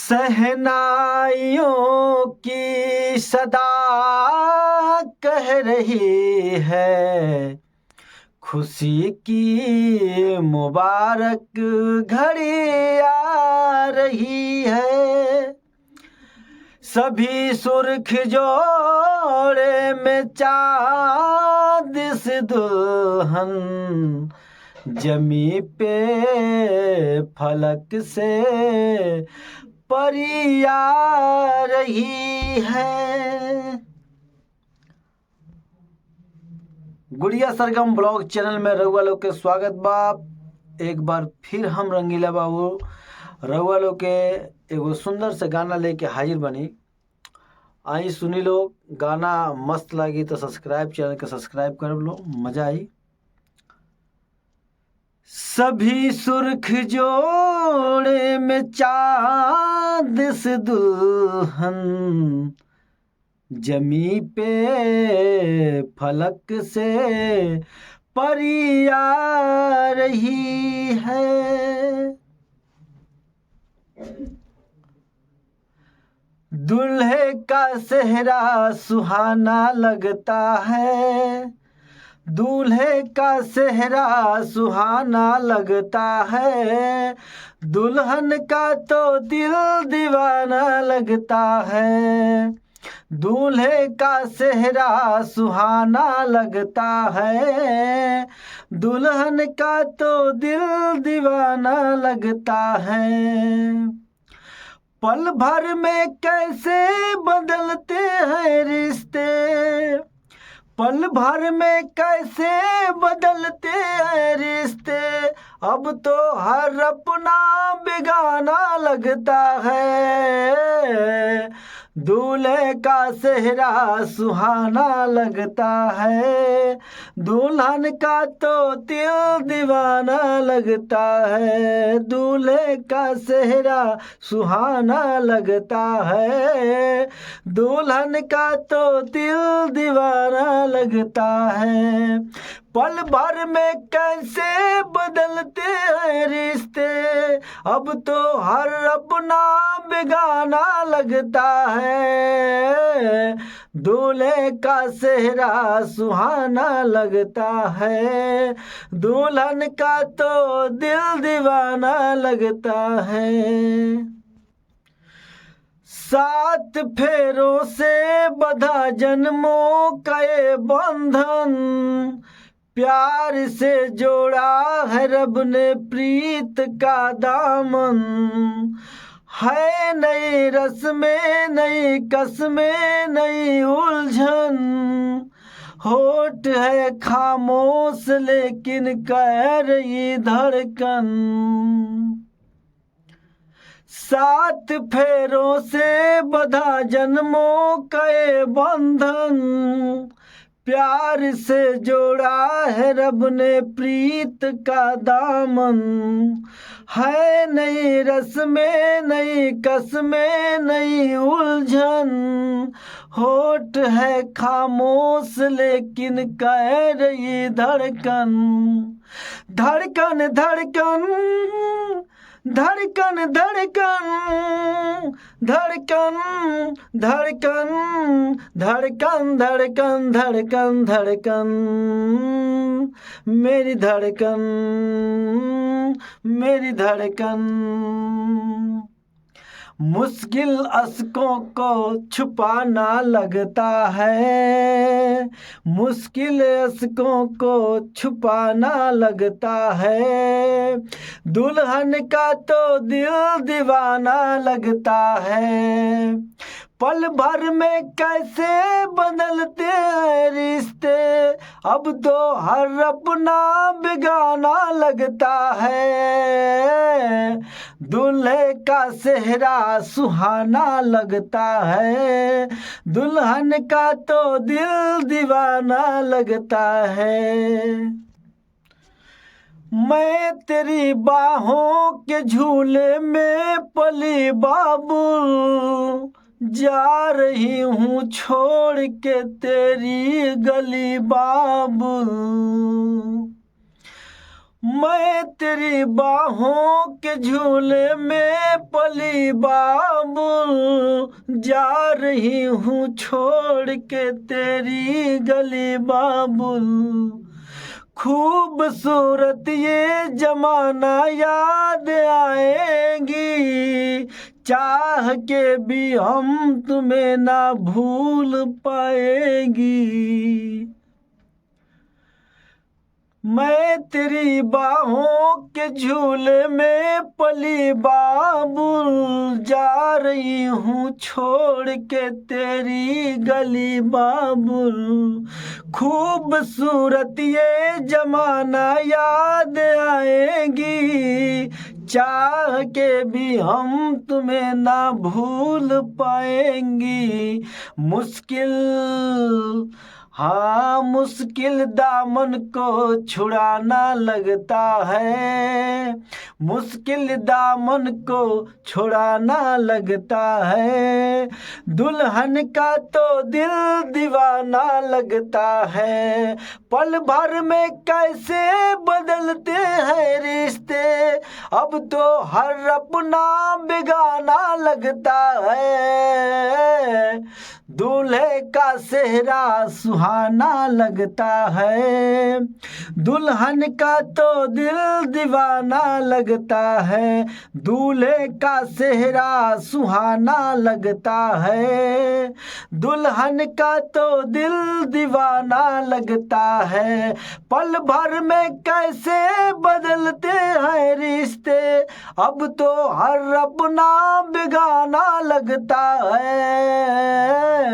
शहनाइयों की सदा कह रही है, खुशी की मुबारक घड़ी आ रही है। सभी सुर्ख जोड़े में चाँद से दुल्हन, जमी पे फलक से परी आ रही है। गुड़िया सरगम ब्लॉग चैनल में रउआ लोग के स्वागत बा। एक बार फिर हम रंगीला बाबू रउआ लोग के एगो सुंदर से गाना लेके हाजिर बनी। आई सुनी लो, गाना मस्त लगी तो चैनल के सब्सक्राइब कर लो, मजा आई। सभी सुर्ख जोड़े में चाँद से दुल्हन, जमी पे फलक से परी आ रही है। दूल्हे का सेहरा सुहाना लगता है, दूल्हे का सेहरा सुहाना लगता है, दुल्हन का तो दिल दीवाना लगता है। दूल्हे का सेहरा सुहाना लगता है, दुल्हन का तो दिल दीवाना लगता है। पल भर में कैसे बदलते हैं रिश्ते, पल भर में कैसे बदलते हैं रिश्ते, अब तो हर अपना बेगाना लगता है। दूल्हे का सेहरा सुहाना लगता है, दुल्हन का तो दिल दीवाना लगता है। दूल्हे का सेहरा सुहाना लगता है, दुल्हन का तो दिल दीवाना लगता है। पल भर में कैसे बदलते हैं रिश्ते, अब तो हर अपना बेगाना लगता है। दूल्हे का सेहरा सुहाना लगता है, दुल्हन का तो दिल दीवाना लगता है। 7 फेरों से बंधा जन्मों का ये बंधन, प्यार से जोड़ा है रब ने प्रीत का दामन। है नई रस्में, नई कस्में, नई उलझन, होठ है खामोश लेकिन कह रही धड़कन। 7 फेरों से बंधा जन्मों का ये बंधन, प्यार से जोड़ा है रब ने प्रीत का दामन। है नई रस्में, नई कस्में, नई उलझन, होठ है खामोश लेकिन कह रही धड़कन। धड़कन धड़कन धड़कन धड़कन धड़कन धड़कन धड़कन धड़कन धड़कन धड़कन, मेरी धड़कन मेरी धड़कन। मुश्किल अश्कों को छुपाना लगता है, मुश्किल अश्कों को छुपाना लगता है, दुल्हन का तो दिल दीवाना लगता है। पल भर में कैसे बदलते हैं रिश्ते, अब तो हर अपना बेगाना लगता है। दूल्हे का सेहरा सुहाना लगता है, दुल्हन का तो दिल दीवाना लगता है। मैं तेरी बाहों के झूले में पली बाबुल, जा रही हूँ छोड़ के तेरी गली बाबुल। मैं तेरी बाहों के झूले में पली बाबुल, जा रही हूँ छोड़ के तेरी गली बाबुल। खूबसूरत ये जमाना याद आएगी, चाह के भी हम तुम्हें ना भूल पाएंगी। मैं तेरी बाहों के झूले में पली बाबुल, जा रही हूँ छोड़ के तेरी गली बाबुल। खूबसूरत ये जमाना याद आएगी, चाह के भी हम तुम्हें ना भूल पाएंगी। मुश्किल, हाँ मुश्किल दामन को छुड़ाना लगता है, मुश्किल दामन को छुड़ाना लगता है। दुल्हन का तो दिल दीवाना लगता है, पल भर में कैसे बदलते हैं रिश्ते। अब तो हर अपना बेगाना लगता है, दूल्हे का सेहरा सुहाना लगता है। दुल्हन का तो दिल दीवाना लगता है, दूल्हे का सेहरा सुहाना लगता है। दुल्हन का तो दिल दीवाना लगता है, पल भर में कैसे बदलते हैं रिश्ते। अब तो हर अपना बेगाना लगता है।